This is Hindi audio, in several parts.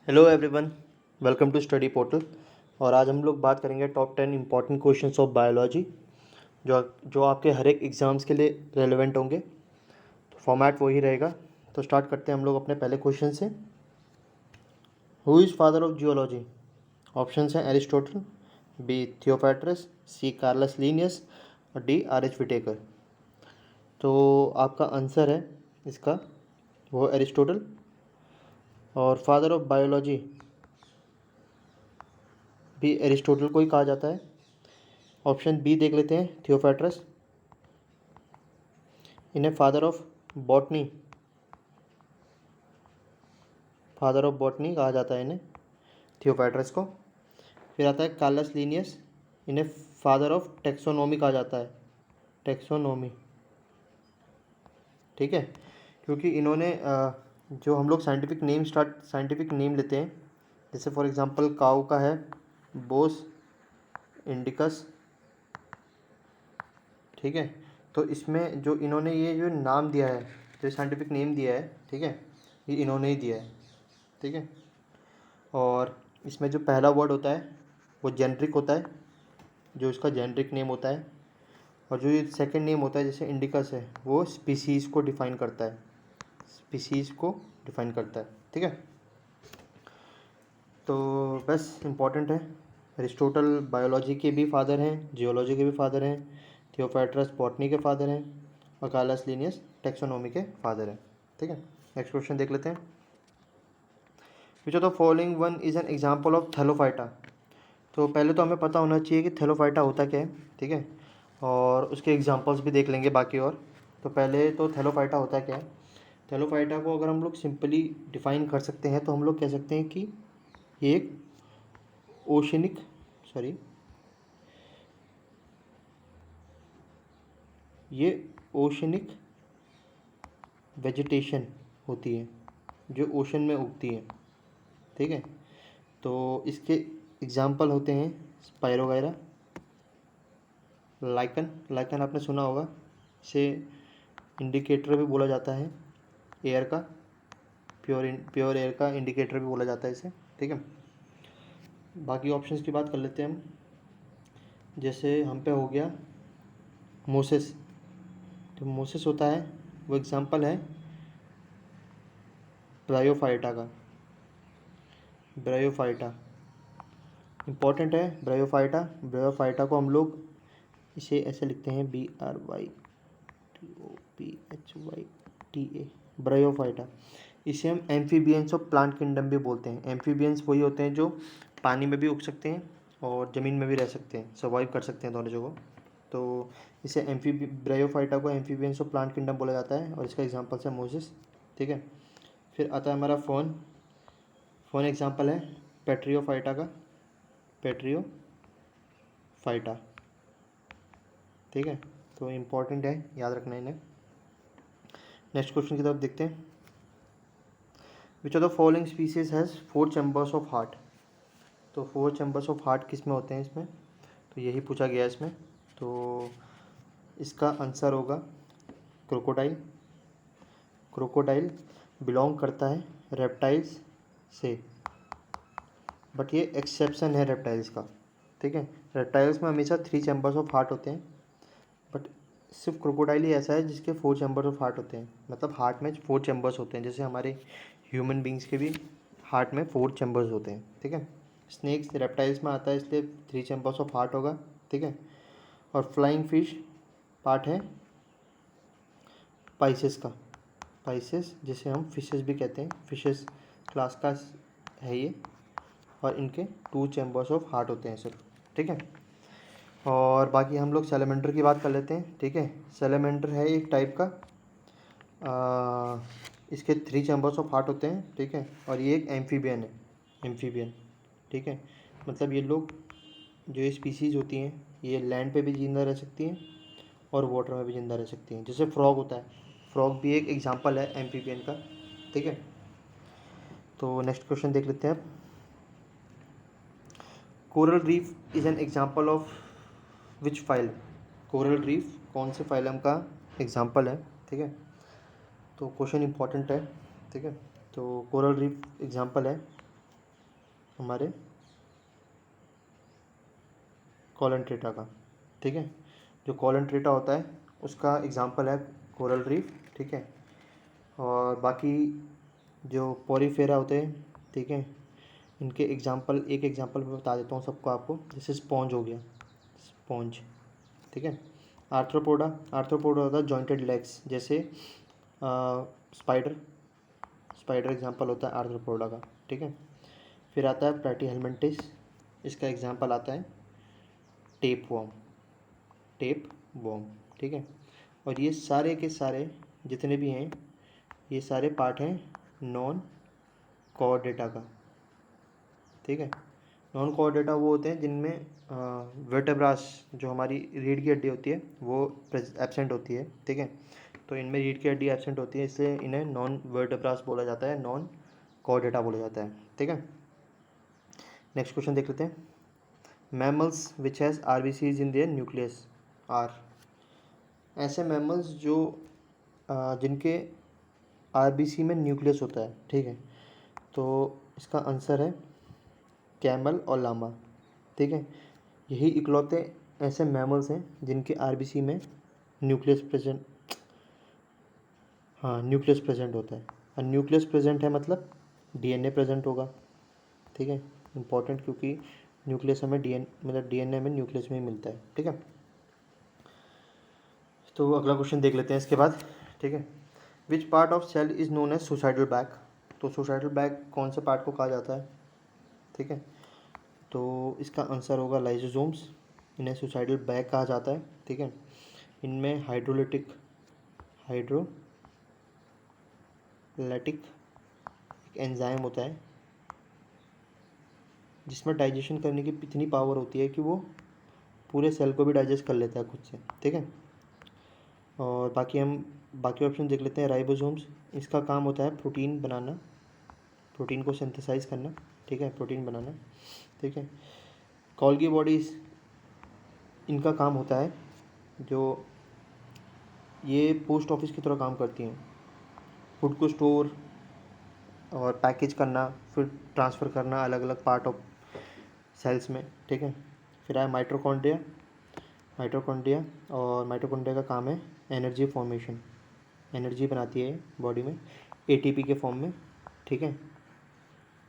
Hello everyone, welcome to study portal. और आज हम लोग बात करेंगे top 10 important questions of biology जो जो आपके हर एक एग्ज़ाम्स के लिए रेलेवेंट होंगे। तो फॉर्मेट वही रहेगा। तो स्टार्ट करते हैं हम लोग अपने पहले क्वेश्चन से। Who is father of geology? Options हैं एरिस्टोटल, बी थियोफैक्ट्रस, सी कार्लस लीनियस और डी आर एच विटेकर। तो आपका आंसर है इसका वो एरिस्टोटल। और फादर ऑफ बायोलॉजी भी एरिस्टोटल को ही कहा जाता है। ऑप्शन बी देख लेते हैं, थियोफैक्ट्रस। इन्हें फादर ऑफ बॉटनी कहा जाता है इन्हें, थियोफैक्ट्रस को। फिर आता है कार्लस लीनियस। इन्हें फादर ऑफ टेक्सोनोमी कहा जाता है, टेक्सोनोमी। ठीक है, क्योंकि इन्होंने जो हम लोग साइंटिफिक नेम लेते हैं, जैसे फॉर एग्जांपल काऊ का है बोस इंडिकस। ठीक है, तो इसमें जो इन्होंने ये जो नाम दिया है, जो साइंटिफिक नेम दिया है, ठीक है, ये इन्होंने ही दिया है। ठीक है, और इसमें जो पहला वर्ड होता है वो जेनरिक होता है, जो इसका जेनरिक नेम होता है। और जो ये सेकंड नेम होता है जैसे इंडिकस है, वो स्पीसीज़ को डिफ़ाइन करता है, स्पीसीज़ को डिफ़ाइन करता है। ठीक है, तो बस इम्पॉर्टेंट है। एरिस्टोटल बायोलॉजी के भी फादर हैं, जियोलॉजी के भी फादर हैं, थियोफैक्ट्रस बॉटनी के फादर हैं और कार्लस लीनियस टेक्सोनोमी के फादर हैं। ठीक है, नेक्स्ट क्वेश्चन देख लेते हैं। Which of the following one is an example of Thallophyta? तो पहले तो हमें पता होना चाहिए कि थैलोफाइटा होता क्या है। ठीक है, और उसके एग्जांपल्स भी देख लेंगे बाकी। और तो पहले तो थैलोफाइटा होता क्या है। थैलोफाइटा को अगर हम लोग सिंपली डिफाइन कर सकते हैं तो हम लोग कह सकते हैं कि ये एक ओशनिक सॉरी ये ओशनिक वेजिटेशन होती है जो ओशन में उगती है। ठीक है, तो इसके एग्जाम्पल होते हैं स्पायरोगायरा, लाइकन आपने सुना होगा, इसे इंडिकेटर भी बोला जाता है एयर का, प्योर एयर का इंडिकेटर भी बोला जाता है इसे। ठीक है, बाकी ऑप्शंस की बात कर लेते हैं हम। जैसे हम पे हो गया मोसेस। तो मोसेस होता है वो एग्जांपल है ब्रायोफाइटा का। ब्रायोफाइटा इम्पॉर्टेंट है। ब्रायोफाइटा को हम लोग इसे ऐसे लिखते हैं BRYTOPHYTA, ब्रायोफाइटा। इसे हम एम्फीबियंस ऑफ प्लांट किंगडम भी बोलते हैं। एम्फीबियंस वही होते हैं जो पानी में भी उग सकते हैं और ज़मीन में भी रह सकते हैं, सर्वाइव कर सकते हैं दोनों जगह। तो इसे ब्रायोफाइटा को एम्फीबियंस ऑफ प्लांट किंगडम बोला जाता है और इसका एग्जांपल है मोसेस। ठीक है, फिर आता है हमारा फोन एग्जांपल है पेट्रियोफाइटा का, पेट्रियोफाइटा। ठीक है, तो इम्पॉर्टेंट है, याद रखना इन्हें। नेक्स्ट क्वेश्चन की तरफ देखते हैं। Which of the following species has 4 chambers of heart? तो 4 चैम्बर्स ऑफ हार्ट किस में होते हैं इसमें, तो यही पूछा गया है इसमें। तो इसका आंसर होगा क्रोकोडाइल। क्रोकोडाइल बिलोंग करता है रेप्टाइल्स से, बट ये एक्सेप्शन है रेप्टाइल्स का। ठीक है, रेप्टाइल्स में हमेशा 3 चैम्बर्स ऑफ हार्ट होते हैं, बट सिर्फ क्रोकोडाइल ही ऐसा है जिसके 4 चैम्बर्स ऑफ हार्ट होते हैं। मतलब हार्ट में 4 चैम्बर्स होते हैं, जैसे हमारे ह्यूमन बींग्स के भी हार्ट में 4 चैम्बर्स होते हैं। ठीक है, स्नेक्स रेप्टाइल्स में आता है इसलिए 3 चैम्बर्स ऑफ हार्ट होगा। ठीक है, और फ्लाइंग फिश पार्ट है पाइसेस का, पाइसेस जिसे हम फिशेस भी कहते हैं, फिशेस क्लास का है ये। और इनके 2 चैम्बर्स ऑफ हार्ट होते हैं सिर्फ। ठीक है, और बाकी हम लोग सैलमेंडर की बात कर लेते हैं। ठीक है, सैलमेंडर है एक टाइप का, इसके 3 चैम्बर्स ऑफ हार्ट होते हैं। ठीक है, और ये एक एम्फीबियन है, एम्फीबियन। ठीक है, मतलब ये लोग जो ये स्पीसीज़ होती हैं ये लैंड पे भी जिंदा रह सकती हैं और वाटर में भी जिंदा रह सकती हैं। जैसे फ्रॉग होता है, फ्रॉग भी एक एग्जांपल है एम्फीबियन का। ठीक है, तो नेक्स्ट क्वेश्चन देख लेते हैं अब। Coral reef is an example of which phylum? Coral reef कौन से फाइलम का एग्जांपल है? ठीक है, तो क्वेश्चन इंपॉर्टेंट है। ठीक है, तो कोरल रीफ एग्जांपल है हमारे कॉलनट्रेटा का, ठीक है। जो कॉलनट्रेटा होता है उसका एग्जांपल है कोरल रीफ, ठीक है। और बाकी जो पॉरीफेरा होते हैं, ठीक है, इनके एग्जांपल, एक एग्जांपल मैं बता देता हूँ सबको आपको। जैसे स्पॉन्ज हो गया, स्पॉन्ज, ठीक है। आर्थ्रोपोडा, आर्थ्रोपोडा होता है जॉइंटेड लेग्स, जैसे स्पाइडर, स्पाइडर एग्जांपल होता है आर्थ्रोपोडा का, ठीक है। फिर आता है प्लैटीहेलमिंथिस, इसका एग्जांपल आता है टेप वॉर्म, टेप वॉर्म, ठीक है। और ये सारे के सारे जितने भी हैं, ये सारे पार्ट हैं नॉन कोऑर्डेटा का, ठीक है। नॉन कोऑर्डेटा वो होते हैं जिनमें वर्टेब्रास, जो हमारी रीढ़ की हड्डी होती है, वो एब्सेंट होती है, ठीक है। तो इनमें रीढ़ की हड्डी एब्सेंट होती है, इसलिए इन्हें नॉन वर्टेब्रास बोला जाता है, नॉन कोऑर्डेटा बोला जाता है, ठीक है। नेक्स्ट क्वेश्चन देख लेते हैं। Mammals which has RBCs in their nucleus are, ऐसे मैमल्स जो जिनके आरबीसी में न्यूक्लियस होता है, ठीक है। तो इसका आंसर है कैमल और लामा, ठीक है। यही इकलौते ऐसे मैमल्स हैं जिनके आरबीसी में न्यूक्लियस प्रेजेंट, हाँ न्यूक्लियस प्रेजेंट होता है। और न्यूक्लियस प्रेजेंट है मतलब डीएनए प्रेजेंट होगा, ठीक है। इंपॉर्टेंट, क्योंकि न्यूक्लियस हमें मतलब डीएनए में न्यूक्लियस में ही मिलता है, ठीक है। तो अगला क्वेश्चन देख लेते हैं इसके बाद, ठीक है। Which part of cell is known as suicidal bag, तो सुसाइडल बैग कौन से पार्ट को कहा जाता है, ठीक है। तो इसका आंसर होगा लाइसोसोम्स, इन्हें सुसाइडल बैग कहा जाता है, ठीक है। इनमें हाइड्रोलिटिक एक एंजाइम होता है जिसमें डाइजेशन करने की इतनी पावर होती है कि वो पूरे सेल को भी डाइजेस्ट कर लेता है खुद से, ठीक है। और बाकी ऑप्शन देख लेते हैं। राइबोसोम्स, इसका काम होता है प्रोटीन बनाना, प्रोटीन को सिंथेसाइज करना, ठीक है, प्रोटीन बनाना, ठीक है। गोल्गी बॉडीज़, इनका काम होता है, जो ये पोस्ट ऑफिस की तरह काम करती हैं, फूड को स्टोर और पैकेज करना, फिर ट्रांसफ़र करना अलग अलग पार्ट ऑफ सेल्स में, ठीक है। फिर आया माइटोकॉन्ड्रिया, माइटोकॉन्ड्रिया, और माइटोकॉन्ड्रिया का काम है एनर्जी फॉर्मेशन, एनर्जी बनाती है बॉडी में एटीपी के फॉर्म में, ठीक है,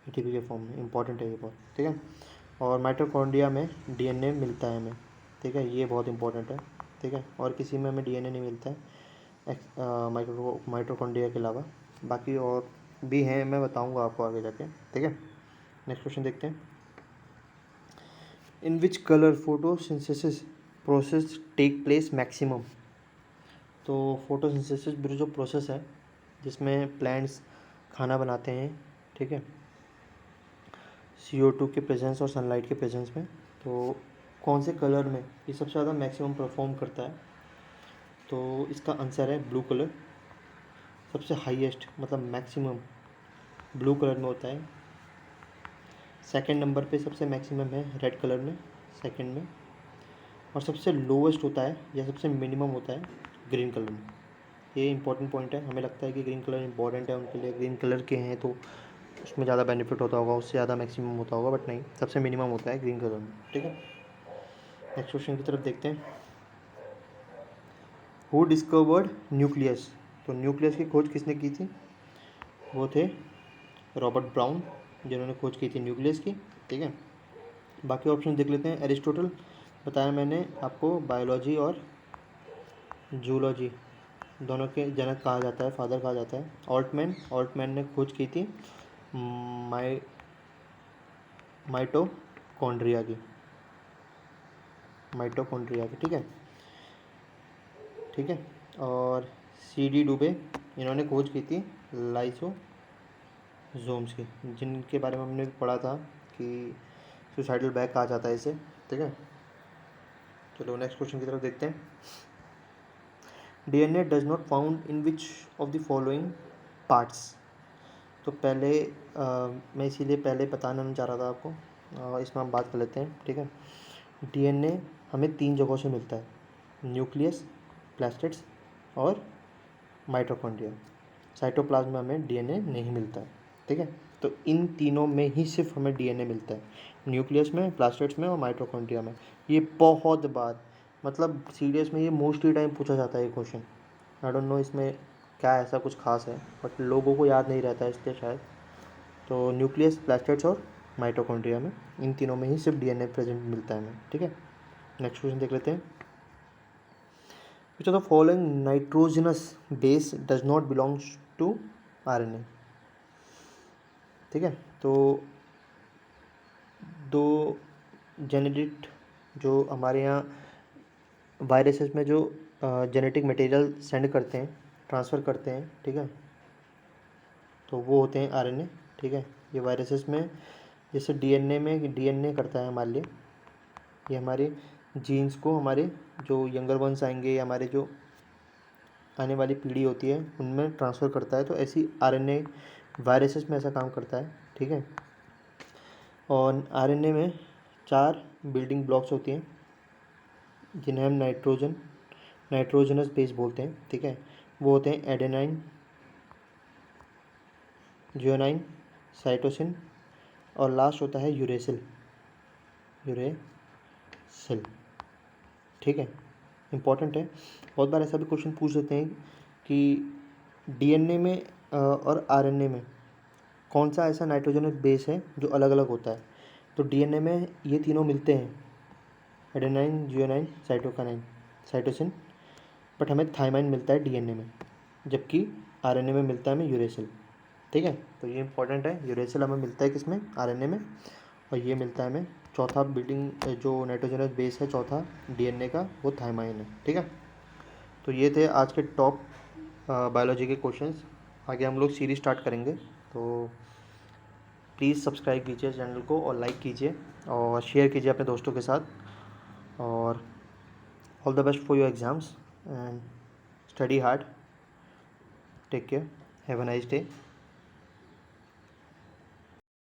एटीपी के फॉर्म में, इंपॉर्टेंट है ये बहुत, ठीक है। और माइटोकॉन्ड्रिया में डीएनए मिलता है हमें, ठीक है, ये बहुत इंपॉर्टेंट है, ठीक है। और किसी में हमें डीएनए नहीं मिलता है माइटोकॉन्ड्रिया के अलावा, बाकी और भी हैं, मैं बताऊंगा आपको आगे जाके, ठीक है। नेक्स्ट क्वेश्चन देखते हैं। In which colour photosynthesis process take place maximum, तो फोटोसिंथेसिस जो प्रोसेस है जिसमें प्लांट्स खाना बनाते हैं, ठीक है, CO2 के प्रेजेंस और सनलाइट के प्रेजेंस में, तो कौन से कलर में ये सबसे ज़्यादा मैक्सिमम परफॉर्म करता है, तो इसका आंसर है ब्लू कलर, सबसे हाईएस्ट मतलब मैक्सिमम ब्लू कलर में होता है। सेकंड नंबर पे सबसे मैक्सिमम है रेड कलर में, सेकंड में। और सबसे लोवेस्ट होता है या सबसे मिनिमम होता है ग्रीन कलर में। ये इंपॉर्टेंट पॉइंट है, हमें लगता है कि ग्रीन कलर इंपॉर्टेंट है उनके लिए, ग्रीन कलर के हैं तो उसमें ज़्यादा बेनिफिट होता होगा, उससे ज़्यादा मैक्सिमम होता होगा, बट नहीं, सबसे मिनिमम होता है ग्रीन कलर में, ठीक है। नेक्स्ट क्वेश्चन की तरफ देखते हैं। हु डिस्कवर्ड न्यूक्लियस, तो न्यूक्लियस की खोज किसने की थी, वो थे रॉबर्ट ब्राउन, जिन्होंने खोज की थी न्यूक्लियस की, ठीक है। बाकी ऑप्शन देख लेते हैं। एरिस्टोटल, बताया मैंने आपको, बायोलॉजी और जूलॉजी दोनों के जनक कहा जाता है, फादर कहा जाता है। ऑल्टमैन ने खोज की थी माइ माइटोकॉन्ड्रिया की, ठीक है, ठीक है। और CD डुबे, इन्होंने खोज की थी लाइसोसोम्स की, जिनके बारे में हमने पढ़ा था कि सुसाइडल बैग कहा जाता है इसे, ठीक है। चलो नेक्स्ट क्वेश्चन की तरफ देखते हैं। DNA does not found in which of the following parts, तो पहले मैं इसीलिए पहले बताना नहीं चाह रहा था आपको, इसमें हम बात कर लेते हैं, ठीक है। DNA हमें 3 जगहों से मिलता है, न्यूक्लियस, प्लास्टिड्स और माइटोकॉन्ड्रिया। साइटोप्लाज्म में हमें DNA नहीं मिलता है, ठीक है। तो इन तीनों में ही सिर्फ हमें डीएनए मिलता है, न्यूक्लियस में, प्लास्टिड्स में और माइटोकॉन्ड्रिया में। ये बहुत बार, मतलब सीरियस में ये मोस्टली टाइम पूछा जाता है ये क्वेश्चन। आई डोंट नो इसमें क्या ऐसा कुछ खास है, बट लोगों को याद नहीं रहता है इसलिए शायद। तो न्यूक्लियस, प्लास्टिड्स और माइटोकॉन्ड्रिया में, इन तीनों में ही सिर्फ डीएनए प्रेजेंट मिलता है हमें, ठीक है। नेक्स्ट क्वेश्चन देख लेते हैं। Which of the following nitrogenous base does not belongs to RNA, ठीक है। तो दो जेनेटिक, जो हमारे यहाँ वायरसेस में जो जेनेटिक मटेरियल सेंड करते हैं, ट्रांसफ़र करते हैं, ठीक है, तो वो होते हैं आरएनए, ठीक है। ये वायरसेस में जैसे डीएनए में डीएनए करता है, मान लिए ये हमारे जीन्स को, हमारे जो यंगर वंस आएंगे या हमारे जो आने वाली पीढ़ी होती है उनमें ट्रांसफ़र करता है। तो ऐसी आरएनए वायरसेस में ऐसा काम करता है, ठीक है। और आरएनए में 4 बिल्डिंग ब्लॉक्स होती हैं जिन्हें हम नाइट्रोजनस बेस बोलते हैं, ठीक है। वो होते हैं एडेनाइन, गुआनिन, साइटोसिन और लास्ट होता है यूरेसिल, ठीक है। इम्पॉर्टेंट है, बहुत बार ऐसा भी क्वेश्चन पूछ देते हैं कि डीएनए में और आरएनए में कौन सा ऐसा नाइट्रोजनस बेस है जो अलग अलग होता है। तो डीएनए में ये तीनों मिलते हैं, एडेनाइन, गुआनिन, साइटोसिन, बट हमें थाइमाइन मिलता है डीएनए में, जबकि आरएनए में मिलता है हमें यूरेसिल, ठीक है। तो ये इंपॉर्टेंट है, यूरेसिल हमें मिलता है किसमें, आरएनए में, और ये मिलता है हमें चौथा बिल्डिंग जो नाइट्रोजनस बेस है चौथा डीएनए का, वो थाइमाइन है, ठीक है। तो ये थे आज के टॉप बायोलॉजी के क्वेश्चंस। आगे हम लोग सीरीज स्टार्ट करेंगे, तो प्लीज़ सब्सक्राइब कीजिए चैनल को और लाइक कीजिए और शेयर कीजिए अपने दोस्तों के साथ। और all the best for your exams and study hard, take care, have a nice day.